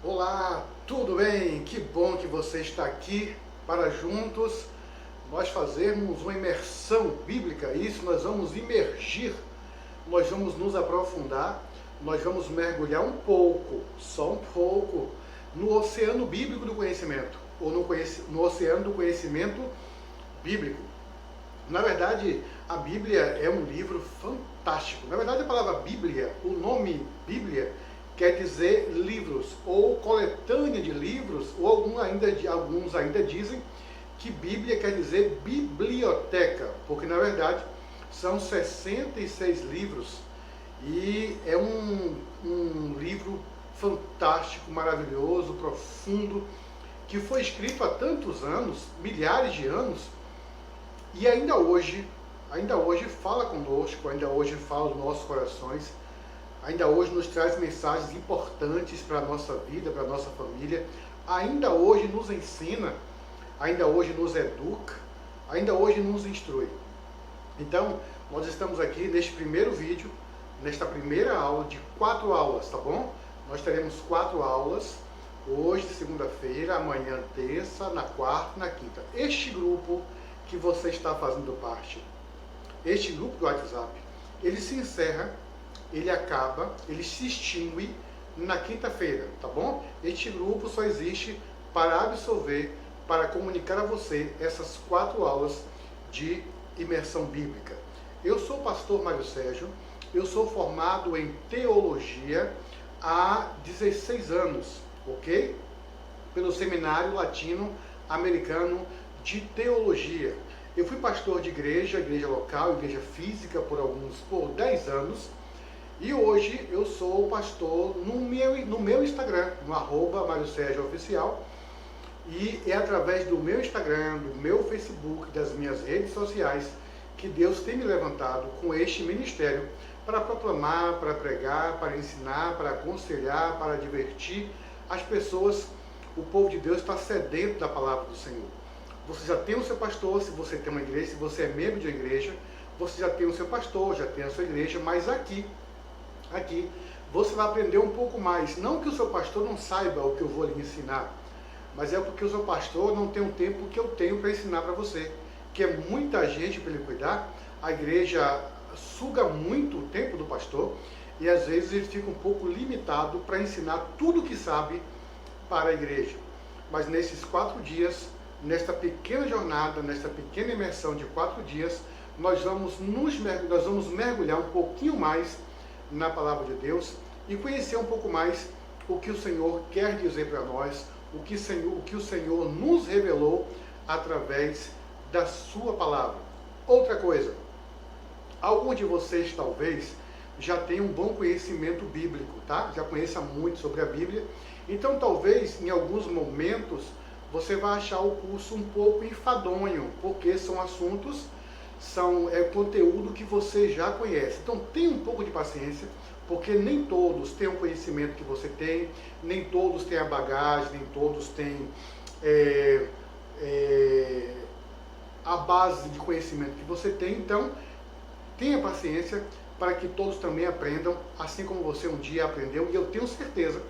Olá, tudo bem? Que bom que você está aqui para juntos nós fazermos uma imersão bíblica. Isso, nós vamos imergir, nós vamos nos aprofundar, nós vamos mergulhar um pouco, só um pouco, no oceano bíblico do conhecimento, ou no oceano do conhecimento bíblico. Na verdade, a Bíblia é um livro fantástico. Na verdade, a palavra Bíblia, o nome Bíblia, quer dizer livros, ou coletânea de livros, ou alguns ainda dizem que Bíblia quer dizer biblioteca, porque na verdade são 66 livros e é um livro fantástico, maravilhoso, profundo, que foi escrito há tantos anos, milhares de anos, e ainda hoje fala conosco, ainda hoje fala nos nossos corações, ainda hoje nos traz mensagens importantes para a nossa vida, para a nossa família, ainda hoje nos ensina, ainda hoje nos educa, ainda hoje nos instrui. Então, nós estamos aqui neste primeiro vídeo, nesta primeira aula de 4 aulas, tá bom? Nós teremos 4 aulas, hoje, segunda-feira, amanhã, terça, na quarta e na quinta. Este grupo que você está fazendo parte, este grupo do WhatsApp, ele se encerra, ele acaba, ele se extingue na quinta-feira, tá bom? Este grupo só existe para absorver, para comunicar a você essas 4 aulas de imersão bíblica. Eu sou o pastor Mário Sérgio, eu sou formado em teologia há 16 anos, ok? Pelo Seminário Latino-Americano de Teologia. Eu fui pastor de igreja local, igreja física por 10 anos. E hoje eu sou pastor no meu Instagram, no @MárioSérgioOficial. E é através do meu Instagram, do meu Facebook, das minhas redes sociais, que Deus tem me levantado com este ministério para proclamar, para pregar, para ensinar, para aconselhar, para divertir as pessoas. O povo de Deus está sedento da palavra do Senhor. Você já tem o seu pastor, se você tem uma igreja, se você é membro de uma igreja, você já tem o seu pastor, já tem a sua igreja, mas aqui você vai aprender um pouco mais. Não que o seu pastor não saiba o que eu vou lhe ensinar, mas é porque o seu pastor não tem o tempo que eu tenho para ensinar para você, que é muita gente para ele cuidar. A igreja suga muito o tempo do pastor e às vezes ele fica um pouco limitado para ensinar tudo o que sabe para a igreja. Mas nesses 4 dias, nesta pequena jornada, nesta pequena imersão de 4 dias, nós vamos mergulhar um pouquinho mais na palavra de Deus e conhecer um pouco mais o que o Senhor quer dizer para nós, o que o Senhor nos revelou através da sua palavra. Outra coisa, alguns de vocês talvez já tenham um bom conhecimento bíblico, tá? Já conheça muito sobre a Bíblia, então talvez em alguns momentos você vai achar o curso um pouco enfadonho, porque são assuntos, é conteúdo que você já conhece. Então tenha um pouco de paciência, porque nem todos têm o conhecimento que você tem, nem todos têm a bagagem, nem todos têm a base de conhecimento que você tem. Então tenha paciência para que todos também aprendam, assim como você um dia aprendeu. E eu tenho certeza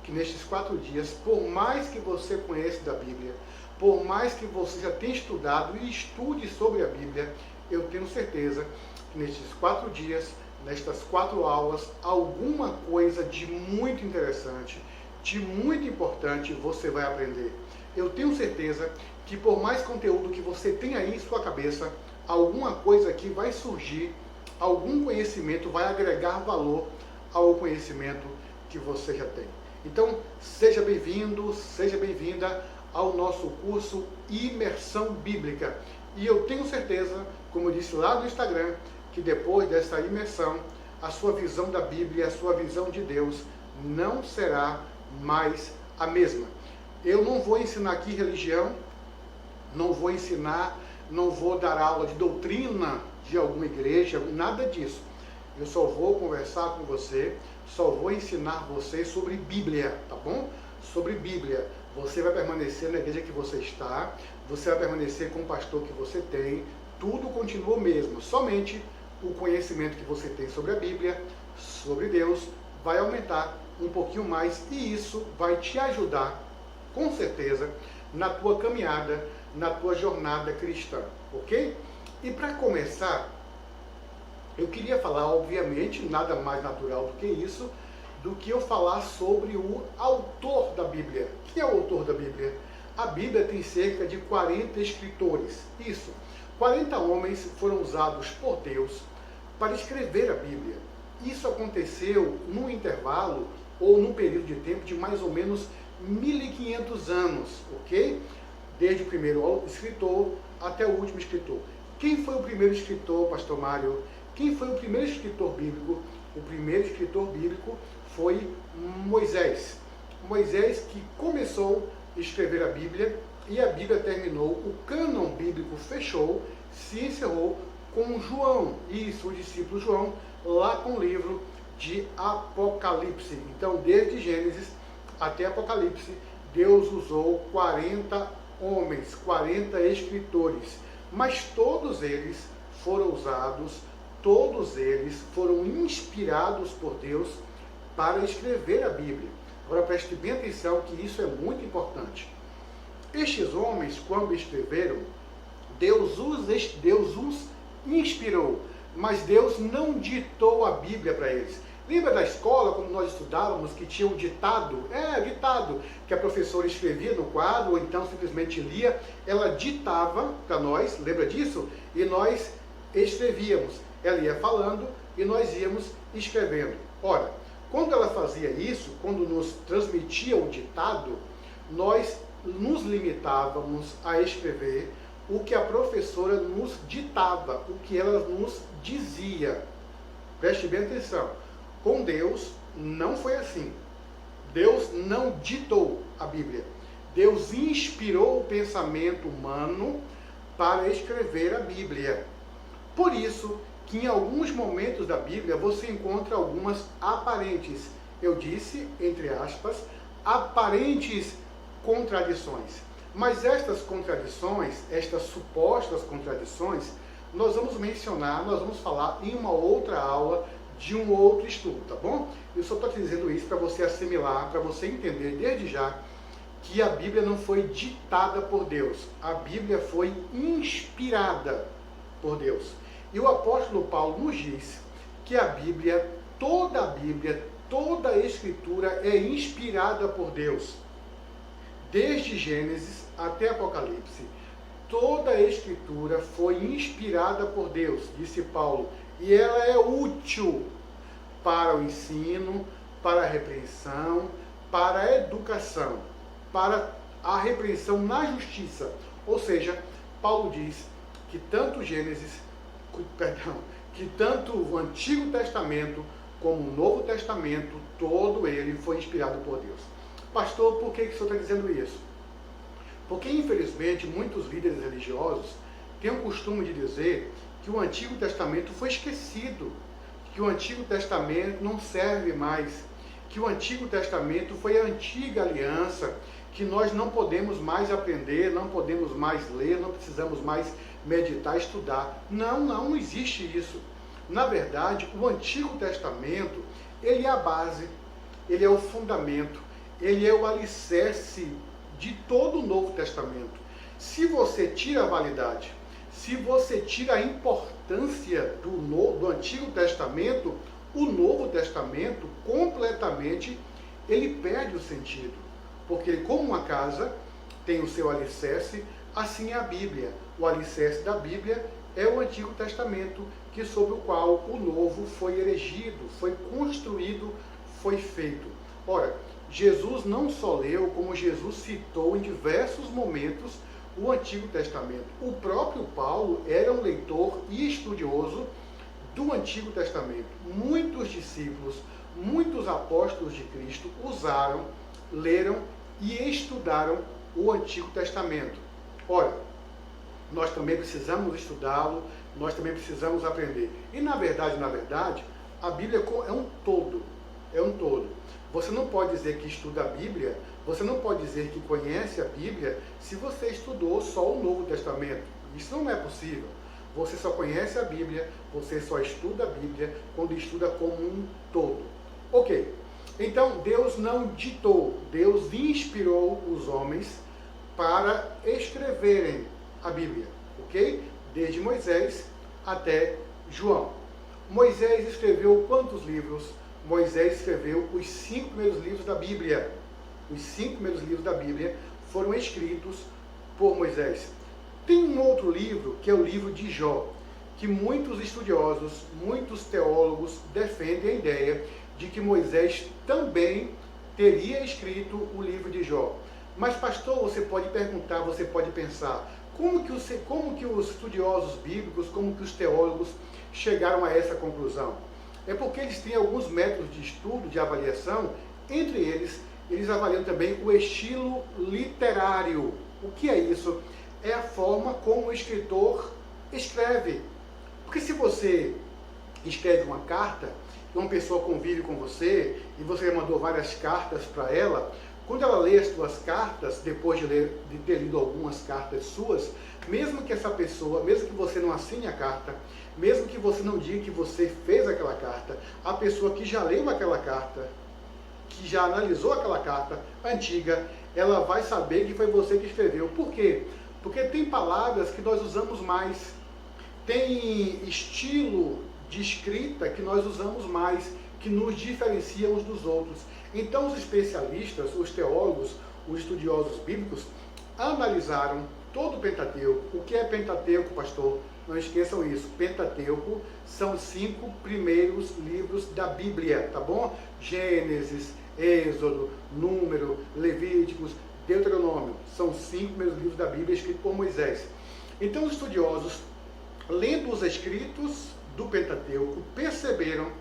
que nestes 4 dias, por mais que você conheça da Bíblia, por mais que você já tenha estudado e estude sobre a Bíblia, eu tenho certeza que nestes 4 dias, nestas 4 aulas, alguma coisa de muito interessante, de muito importante você vai aprender. Eu tenho certeza que por mais conteúdo que você tenha aí em sua cabeça, alguma coisa aqui vai surgir, algum conhecimento vai agregar valor ao conhecimento que você já tem. Então, seja bem-vindo, seja bem-vinda ao nosso curso Imersão Bíblica. E eu tenho certeza, como eu disse lá no Instagram, que depois dessa imersão, a sua visão da Bíblia, a sua visão de Deus não será mais a mesma. Eu não vou ensinar aqui religião, não vou dar aula de doutrina de alguma igreja, nada disso. Eu só vou conversar com você, só vou ensinar você sobre Bíblia, tá bom? Sobre Bíblia. Você vai permanecer na igreja que você está, você vai permanecer com o pastor que você tem, tudo continua o mesmo, somente o conhecimento que você tem sobre a Bíblia, sobre Deus, vai aumentar um pouquinho mais, e isso vai te ajudar, com certeza, na tua caminhada, na tua jornada cristã, ok? E para começar, eu queria falar, obviamente, nada mais natural do que isso, do que eu falar sobre o autor da Bíblia. Quem é o autor da Bíblia? A Bíblia tem cerca de 40 escritores. Isso, 40 homens foram usados por Deus para escrever a Bíblia. Isso aconteceu num intervalo ou num período de tempo de mais ou menos 1500 anos, ok? Desde o primeiro escritor até o último escritor. Quem foi o primeiro escritor, pastor Mário? Quem foi o primeiro escritor bíblico? O primeiro escritor bíblico foi Moisés. Moisés que começou a escrever a Bíblia e a Bíblia terminou, o cânon bíblico fechou, se encerrou com João, isso, o discípulo João, lá com o livro de Apocalipse. Então, desde Gênesis até Apocalipse, Deus usou 40 homens, 40 escritores, mas todos eles foram usados, todos eles foram inspirados por Deus para escrever a Bíblia. Agora preste bem atenção que isso é muito importante. Estes homens, quando escreveram, Deus os inspirou, mas Deus não ditou a Bíblia para eles. Lembra da escola, quando nós estudávamos, que tinha um ditado? Ditado, que a professora escrevia no quadro, ou então simplesmente lia, ela ditava para nós, lembra disso? E nós escrevíamos. Ela ia falando e nós íamos escrevendo. Ora, quando ela fazia isso, quando nos transmitia o ditado, nós nos limitávamos a escrever o que a professora nos ditava, o que ela nos dizia. Preste bem atenção. Com Deus não foi assim. Deus não ditou a Bíblia. Deus inspirou o pensamento humano para escrever a Bíblia. Por isso que em alguns momentos da Bíblia você encontra algumas aparentes, eu disse, entre aspas, aparentes contradições. Mas estas contradições, estas supostas contradições, nós vamos mencionar, nós vamos falar em uma outra aula de um outro estudo, tá bom? Eu só estou te dizendo isso para você assimilar, para você entender desde já que a Bíblia não foi ditada por Deus. A Bíblia foi inspirada por Deus. E o apóstolo Paulo nos diz que a Bíblia, toda a Escritura é inspirada por Deus. Desde Gênesis até Apocalipse, toda a Escritura foi inspirada por Deus, disse Paulo, e ela é útil para o ensino, para a repreensão, para a educação, para a repreensão na justiça. Ou seja, Paulo diz que tanto tanto o Antigo Testamento como o Novo Testamento, todo ele foi inspirado por Deus. Pastor, por que o senhor está dizendo isso? Porque, infelizmente, muitos líderes religiosos têm o costume de dizer que o Antigo Testamento foi esquecido, que o Antigo Testamento não serve mais, que o Antigo Testamento foi a antiga aliança, que nós não podemos mais aprender, não podemos mais ler, não precisamos mais meditar, estudar. Não existe isso. Na verdade, o Antigo Testamento, ele é a base, ele é o fundamento, ele é o alicerce de todo o Novo Testamento. Se você tira a validade, se você tira a importância do Antigo Testamento, o Novo Testamento completamente, ele perde o sentido. Porque como uma casa tem o seu alicerce, assim é a Bíblia. O alicerce da Bíblia é o Antigo Testamento, sobre o qual o Novo foi erigido, foi construído, foi feito. Ora, Jesus não só leu, como Jesus citou em diversos momentos o Antigo Testamento. O próprio Paulo era um leitor e estudioso do Antigo Testamento. Muitos discípulos, muitos apóstolos de Cristo usaram, leram e estudaram o Antigo Testamento. Ora, nós também precisamos estudá-lo, nós também precisamos aprender. E na verdade, a Bíblia é um todo. É um todo. Você não pode dizer que estuda a Bíblia, você não pode dizer que conhece a Bíblia se você estudou só o Novo Testamento. Isso não é possível. Você só conhece a Bíblia, você só estuda a Bíblia quando estuda como um todo. Ok. Então, Deus não ditou, Deus inspirou os homens para escreverem a Bíblia, ok? Desde Moisés até João. Moisés escreveu quantos livros? Moisés escreveu os 5 primeiros livros da Bíblia. Os 5 primeiros livros da Bíblia foram escritos por Moisés. Tem um outro livro, que é o livro de Jó, que muitos estudiosos, muitos teólogos defendem a ideia de que Moisés também teria escrito o livro de Jó. Mas, pastor, você pode perguntar, você pode pensar, como que os estudiosos bíblicos, como que os teólogos chegaram a essa conclusão? É porque eles têm alguns métodos de estudo, de avaliação, entre eles avaliam também o estilo literário. O que é isso? É a forma como o escritor escreve. Porque se você escreve uma carta, e uma pessoa convive com você, e você mandou várias cartas para ela, quando ela lê as suas cartas, depois de ter lido algumas cartas suas, mesmo que essa pessoa, mesmo que você não assine a carta, mesmo que você não diga que você fez aquela carta, a pessoa que já leu aquela carta, que já analisou aquela carta antiga, ela vai saber que foi você que escreveu. Por quê? Porque tem palavras que nós usamos mais, tem estilo de escrita que nós usamos mais, que nos diferencia uns dos outros. Então os especialistas, os teólogos, os estudiosos bíblicos analisaram todo o Pentateuco. O que é Pentateuco, pastor? Não esqueçam isso. Pentateuco são os 5 primeiros livros da Bíblia, tá bom? Gênesis, Êxodo, Número, Levíticos, Deuteronômio. São 5 primeiros livros da Bíblia escritos por Moisés. Então os estudiosos, lendo os escritos do Pentateuco, perceberam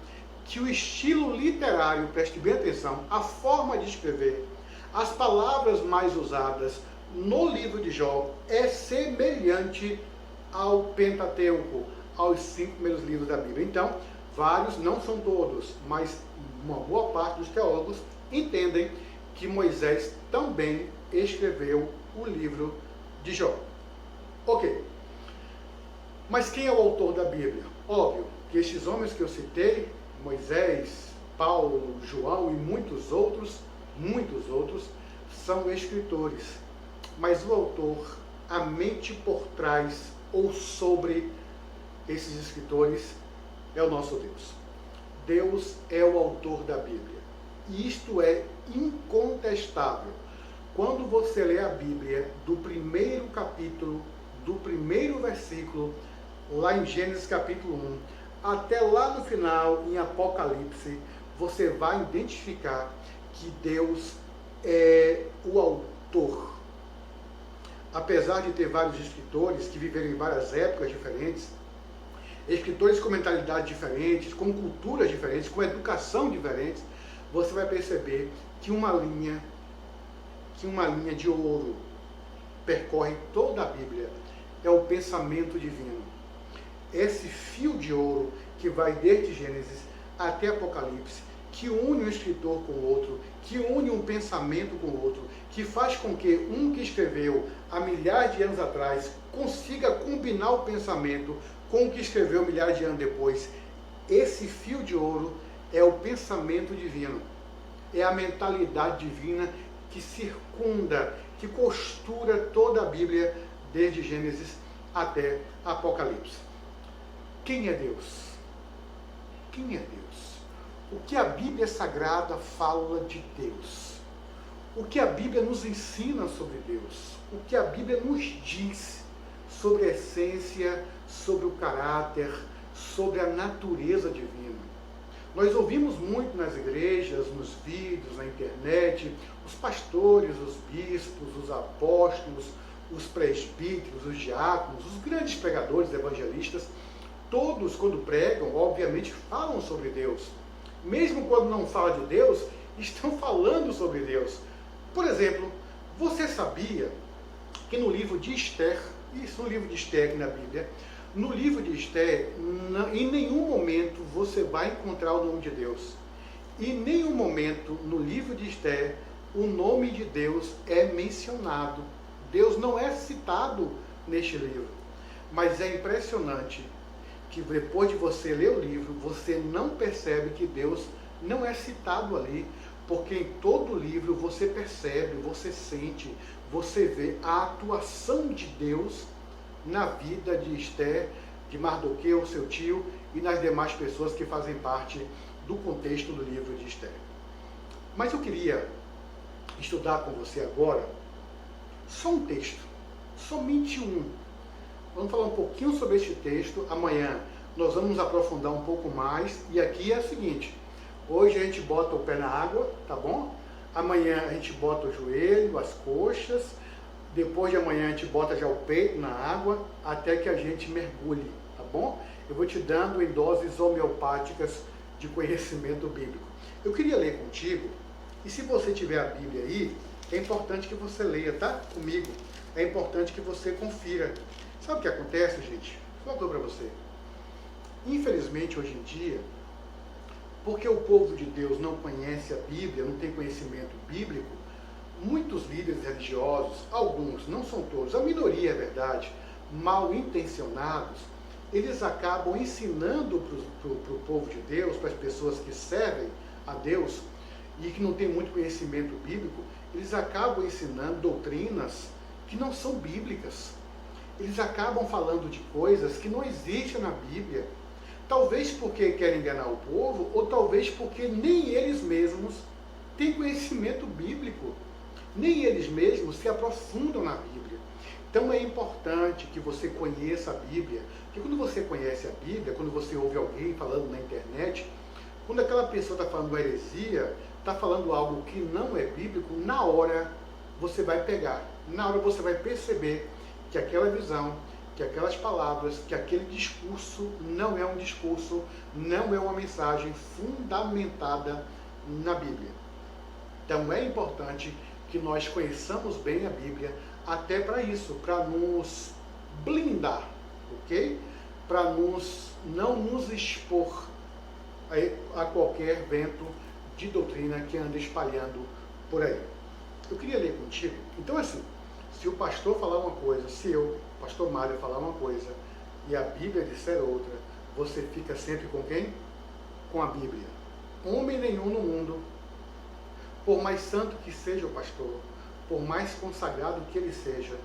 que o estilo literário, preste bem atenção, a forma de escrever, as palavras mais usadas no livro de Jó é semelhante ao Pentateuco, aos 5 primeiros livros da Bíblia. Então, vários, não são todos, mas uma boa parte dos teólogos entendem que Moisés também escreveu o livro de Jó. Ok. Mas quem é o autor da Bíblia? Óbvio que estes homens que eu citei, Moisés, Paulo, João e muitos outros, são escritores. Mas o autor, a mente por trás ou sobre esses escritores é o nosso Deus. Deus é o autor da Bíblia. E isto é incontestável. Quando você lê a Bíblia, do primeiro capítulo, do primeiro versículo, lá em Gênesis capítulo 1, até lá no final, em Apocalipse, você vai identificar que Deus é o autor. Apesar de ter vários escritores que viveram em várias épocas diferentes, escritores com mentalidades diferentes, com culturas diferentes, com educação diferentes, você vai perceber que uma linha de ouro percorre toda a Bíblia. É o pensamento divino. Esse fio de ouro que vai desde Gênesis até Apocalipse, que une um escritor com o outro, que une um pensamento com o outro, que faz com que um que escreveu há milhares de anos atrás consiga combinar o pensamento com o que escreveu milhares de anos depois. Esse fio de ouro é o pensamento divino, é a mentalidade divina que circunda, que costura toda a Bíblia desde Gênesis até Apocalipse. Quem é Deus? Quem é Deus? O que a Bíblia Sagrada fala de Deus? O que a Bíblia nos ensina sobre Deus? O que a Bíblia nos diz sobre a essência, sobre o caráter, sobre a natureza divina? Nós ouvimos muito nas igrejas, nos vídeos, na internet, os pastores, os bispos, os apóstolos, os presbíteros, os diáconos, os grandes pregadores, evangelistas, todos, quando pregam, obviamente falam sobre Deus. Mesmo quando não falam de Deus, estão falando sobre Deus. Por exemplo, você sabia que no livro de Esther, isso no livro de Esther aqui na Bíblia, no livro de Esther, em nenhum momento você vai encontrar o nome de Deus. Em nenhum momento no livro de Esther, o nome de Deus é mencionado. Deus não é citado neste livro. Mas é impressionante que depois de você ler o livro, você não percebe que Deus não é citado ali, Porque em todo livro você percebe, você sente, você vê a atuação de Deus na vida de Esther, de Mardoqueu, seu tio, e nas demais pessoas que fazem parte do contexto do livro de Esther. Mas eu queria estudar com você agora só um texto, somente um. Vamos falar um pouquinho sobre este texto. Amanhã nós vamos nos aprofundar um pouco mais. E aqui é o seguinte: hoje a gente bota o pé na água, tá bom? Amanhã a gente bota o joelho, as coxas. Depois de amanhã a gente bota já o peito na água, até que a gente mergulhe, tá bom? Eu vou te dando em doses homeopáticas de conhecimento bíblico. Eu queria ler contigo, e se você tiver a Bíblia aí, é importante que você leia, tá? Comigo. É importante que você confira. Sabe o que acontece, gente? Vou falar para você. Infelizmente, hoje em dia, porque o povo de Deus não conhece a Bíblia, não tem conhecimento bíblico, muitos líderes religiosos, alguns, não são todos, a minoria é verdade, mal intencionados, eles acabam ensinando para o povo de Deus, para as pessoas que servem a Deus e que não têm muito conhecimento bíblico, eles acabam ensinando doutrinas que não são bíblicas. Eles acabam falando de coisas que não existem na Bíblia, talvez porque querem enganar o povo, ou talvez porque nem eles mesmos têm conhecimento bíblico. Nem eles mesmos se aprofundam na Bíblia. Então é importante que você conheça a Bíblia, porque quando você conhece a Bíblia, quando você ouve alguém falando na internet, quando aquela pessoa está falando uma heresia, está falando algo que não é bíblico, na hora você vai pegar, na hora você vai perceber que aquela visão, que aquelas palavras, que aquele discurso não é um discurso, não é uma mensagem fundamentada na Bíblia. Então é importante que nós conheçamos bem a Bíblia, até para isso, para nos blindar, ok? Para não nos expor a qualquer vento de doutrina que anda espalhando por aí. Eu queria ler contigo. Então, assim, se o pastor falar uma coisa, se eu, pastor Mário, falar uma coisa e a Bíblia disser outra, você fica sempre com quem? Com a Bíblia. Homem nenhum no mundo, por mais santo que seja o pastor, por mais consagrado que ele seja,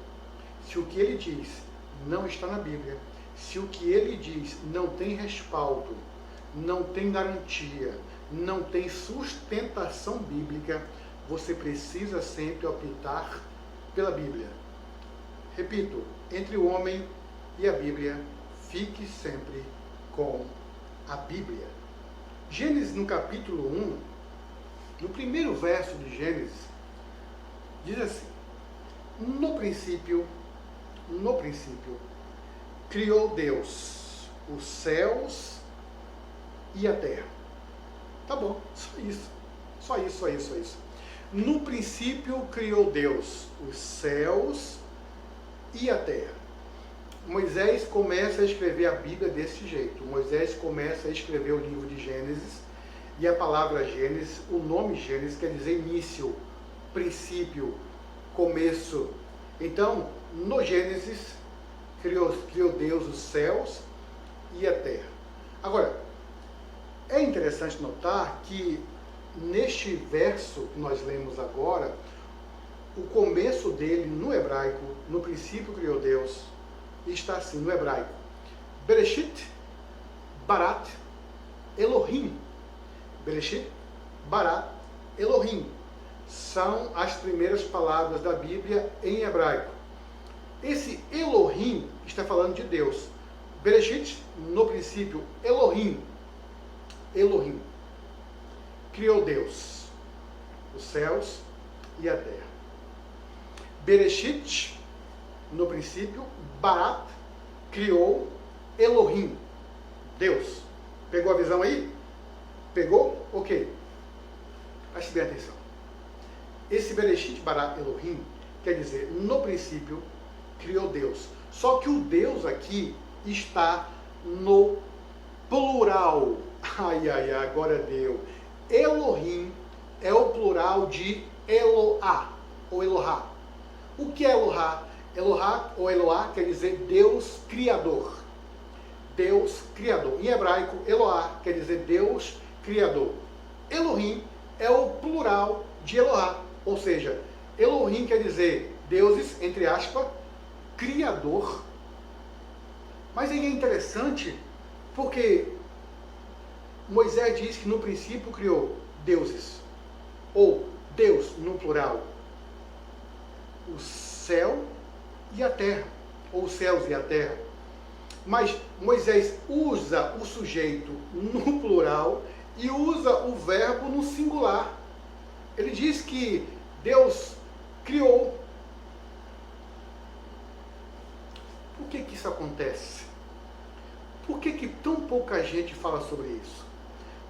se o que ele diz não está na Bíblia, se o que ele diz não tem respaldo, não tem garantia, não tem sustentação bíblica, você precisa sempre optar pela Bíblia. Repito, entre o homem e a Bíblia, fique sempre com a Bíblia. Gênesis, no capítulo 1, no primeiro verso de Gênesis, diz assim: no princípio, criou Deus os céus e a terra. Tá bom, só isso. No princípio criou Deus os céus e a terra. Moisés começa a escrever a Bíblia desse jeito. Moisés começa a escrever o livro de Gênesis, e a palavra Gênesis, o nome Gênesis quer dizer início, princípio, começo. Então, no Gênesis, criou Deus os céus e a terra. Agora, é interessante notar que neste verso que nós lemos agora, o começo dele no hebraico, no princípio criou Deus, está assim no hebraico: Bereshit, Barat, Elohim. Bereshit, Barat, Elohim. São as primeiras palavras da Bíblia em hebraico. Esse Elohim está falando de Deus. Bereshit, no princípio, Elohim. Elohim. Criou Deus os céus e a terra. Bereshit, no princípio, Barat, criou Elohim, Deus. Pegou a visão aí? Pegou? Ok. Preste bem atenção. Esse Bereshit, Barat, Elohim, quer dizer, no princípio, criou Deus. Só que o Deus aqui está no plural. Agora deu. Elohim é o plural de Eloá, ou Elohá. O que é Elohá? Elohá ou Eloá quer dizer Deus Criador. Deus Criador. Em hebraico, Eloá quer dizer Deus Criador. Elohim é o plural de Elohá. Ou seja, Elohim quer dizer deuses, entre aspas, criador. Mas aí é interessante porque Moisés diz que no princípio criou deuses, ou Deus no plural, o céu e a terra, ou os céus e a terra. Mas Moisés usa o sujeito no plural e usa o verbo no singular. Ele diz que Deus criou. Por que isso acontece? Por que tão pouca gente fala sobre isso?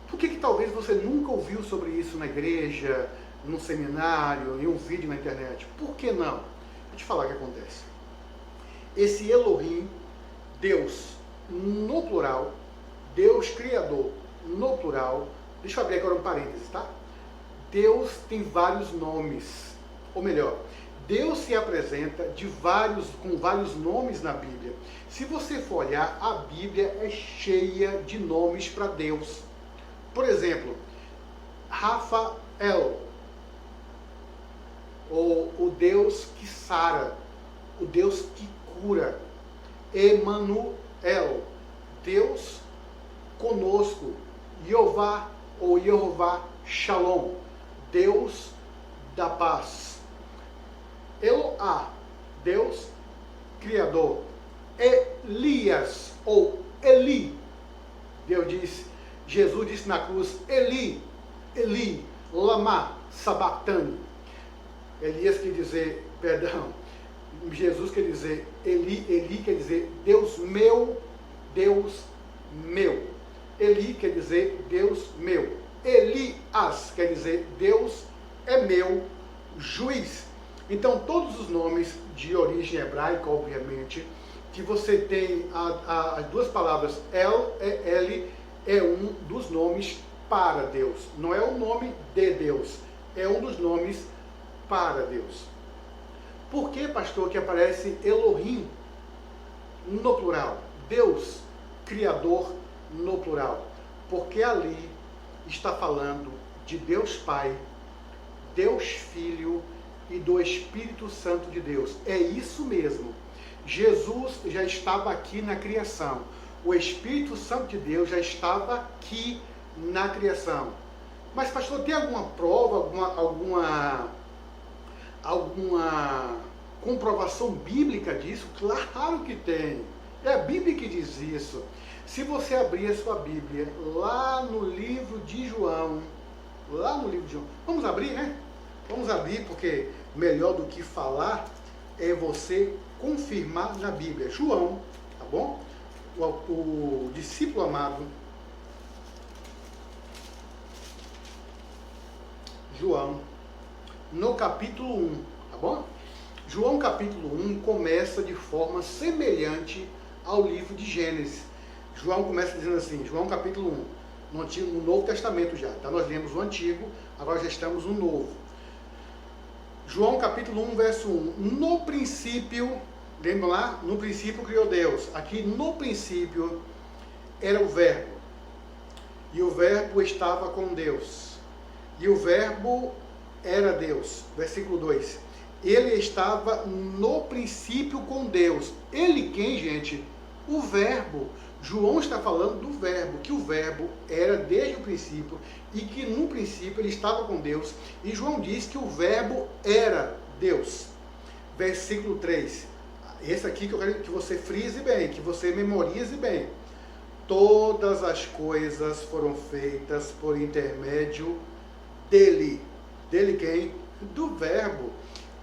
Por que talvez você nunca ouviu sobre isso na igreja, num seminário, em um vídeo na internet? Por que não? Vou te falar o que acontece. Esse Elohim, Deus no plural, Deus Criador no plural, deixa eu abrir agora um parênteses, tá? Deus tem vários nomes, ou melhor, Deus se apresenta com vários nomes na Bíblia. Se você for olhar, a Bíblia é cheia de nomes para Deus. Por exemplo, Rafael, ou o Deus que sara, o Deus que cura. Emanuel, Deus conosco. Jeová ou Jeová Shalom, Deus da paz. Eloá, Deus Criador. Elias ou Eli, Jesus disse na cruz, Eli, Eli, lama sabachthani. Elias quer dizer, Jesus quer dizer, Eli quer dizer, Deus meu, Deus meu. Eli quer dizer, Deus meu. Elias quer dizer, Deus é meu juiz. Então, todos os nomes de origem hebraica, obviamente, que você tem as duas palavras El é um dos nomes para Deus. Não é o nome de Deus, é um dos nomes para Deus. Por que, pastor, que aparece Elohim no plural? Deus, Criador no plural. Porque ali está falando de Deus Pai, Deus Filho e do Espírito Santo de Deus. É isso mesmo. Jesus já estava aqui na criação. O Espírito Santo de Deus já estava aqui na criação. Mas, pastor, tem alguma prova, alguma comprovação bíblica disso? Claro que tem. É a Bíblia que diz isso. Se você abrir a sua Bíblia lá no livro de João, vamos abrir, né? Vamos abrir, porque melhor do que falar é você confirmar na Bíblia. João, tá bom? O discípulo amado, João, no capítulo 1, tá bom? João capítulo 1 começa de forma semelhante ao livro de Gênesis. João começa dizendo assim, João capítulo 1, no Novo Testamento já, tá? Nós lemos o Antigo, agora já estamos no Novo. João capítulo 1, verso 1, no princípio, lembra lá? No princípio criou Deus. Aqui no princípio era o verbo, e o verbo estava com Deus, e o verbo era Deus. Versículo 2, ele estava no princípio com Deus. Ele quem, gente? O verbo. João está falando do verbo, que o verbo era desde o princípio e que no princípio ele estava com Deus. E João diz que o verbo era Deus. Versículo 3. Esse aqui que eu quero que você frise bem, que você memorize bem. Todas as coisas foram feitas por intermédio dele. Dele quem? Do verbo.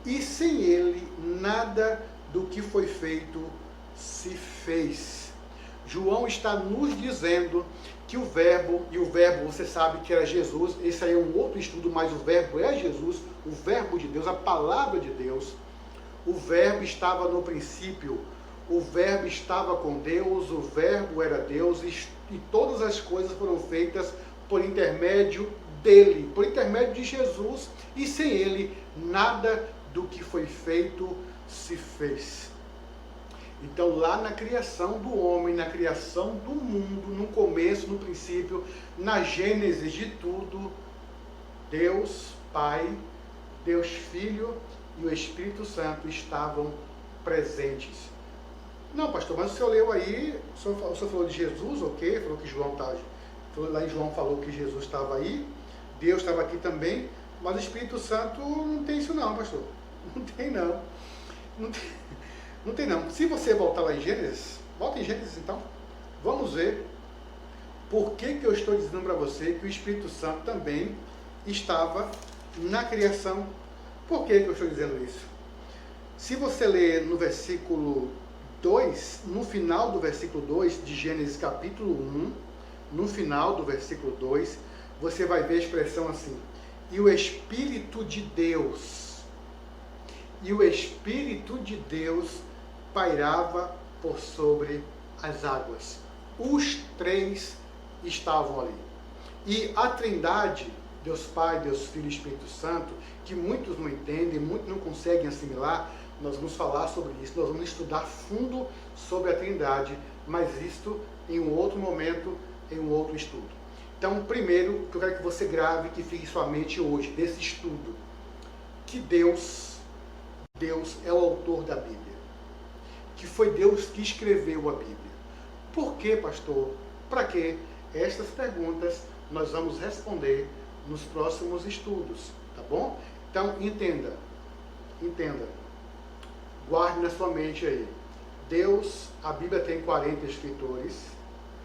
E sem ele, nada do que foi feito se fez. João está nos dizendo que o verbo, e o verbo você sabe que era Jesus, esse aí é um outro estudo, mas o verbo é Jesus, o verbo de Deus, a palavra de Deus. O verbo estava no princípio, o verbo estava com Deus, o verbo era Deus, e todas as coisas foram feitas por intermédio dele, por intermédio de Jesus, e sem ele, nada do que foi feito se fez. Então, lá na criação do homem, na criação do mundo, no começo, no princípio, na gênese de tudo, Deus Pai, Deus Filho e o Espírito Santo estavam presentes. Não, pastor, mas o senhor leu aí, o senhor falou de Jesus, ok? Falou que João está. Lá em João falou que Jesus estava aí, Deus estava aqui também, mas o Espírito Santo não tem isso não, pastor. Não tem não. Não tem não. Se você voltar lá em Gênesis, volta em Gênesis então, vamos ver por que eu estou dizendo para você que o Espírito Santo também estava na criação. Por que eu estou dizendo isso? Se você ler no versículo 2, no final do versículo 2 de Gênesis capítulo 1, no final do versículo 2, você vai ver a expressão assim: e o Espírito de Deus, pairava por sobre as águas. Os três estavam ali. E a Trindade, Deus Pai, Deus Filho e Espírito Santo, que muitos não entendem, muitos não conseguem assimilar, nós vamos falar sobre isso, nós vamos estudar fundo sobre a Trindade, mas isto em um outro momento, em um outro estudo. Então, primeiro, que eu quero que você grave, que fique em sua mente hoje, desse estudo, que Deus é o autor da Bíblia, que foi Deus que escreveu a Bíblia. Por quê, pastor? Para quê? Estas perguntas nós vamos responder nos próximos estudos, tá bom? Então, entenda, guarde na sua mente aí. Deus, a Bíblia tem 40 escritores,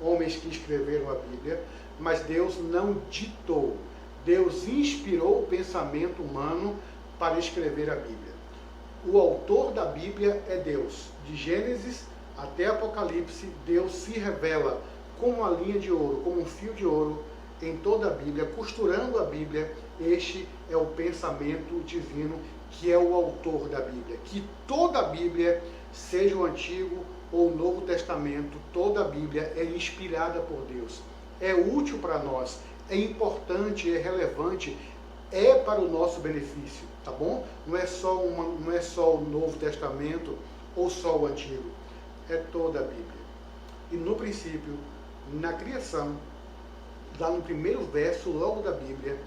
homens que escreveram a Bíblia, mas Deus não ditou. Deus inspirou o pensamento humano para escrever a Bíblia. O autor da Bíblia é Deus. De Gênesis até Apocalipse, Deus se revela como uma linha de ouro, como um fio de ouro em toda a Bíblia, costurando a Bíblia. Este é o pensamento divino, que é o autor da Bíblia. Que toda a Bíblia, seja o Antigo ou o Novo Testamento, toda a Bíblia é inspirada por Deus. É útil para nós, é importante, é relevante, é para o nosso benefício, tá bom? Não é só o Novo Testamento ou só o Antigo, é toda a Bíblia. E no princípio, na criação, lá no primeiro verso logo da Bíblia,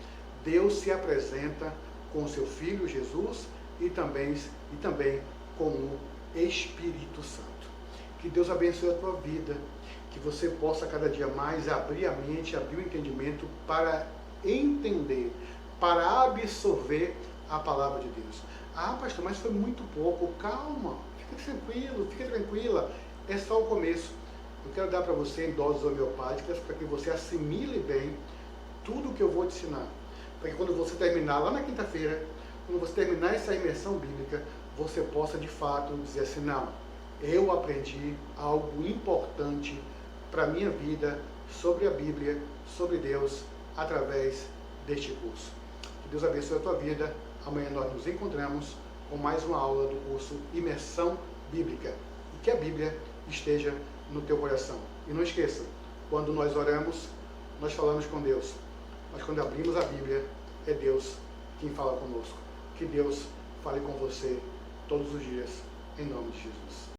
Deus se apresenta com o seu Filho Jesus e também com o Espírito Santo. Que Deus abençoe a tua vida, que você possa cada dia mais abrir a mente, abrir o entendimento para entender, para absorver a palavra de Deus. Ah, pastor, mas foi muito pouco. Calma, fica tranquilo, fica tranquila. É só o começo. Eu quero dar para você em doses homeopáticas para que você assimile bem tudo o que eu vou te ensinar. Para que quando você terminar lá na quinta-feira, quando você terminar essa imersão bíblica, você possa de fato dizer assim: não, eu aprendi algo importante para a minha vida sobre a Bíblia, sobre Deus, através deste curso. Que Deus abençoe a tua vida. Amanhã nós nos encontramos com mais uma aula do curso Imersão Bíblica. E que a Bíblia esteja no teu coração. E não esqueça, quando nós oramos, nós falamos com Deus. Mas quando abrimos a Bíblia, é Deus quem fala conosco. Que Deus fale com você todos os dias, em nome de Jesus.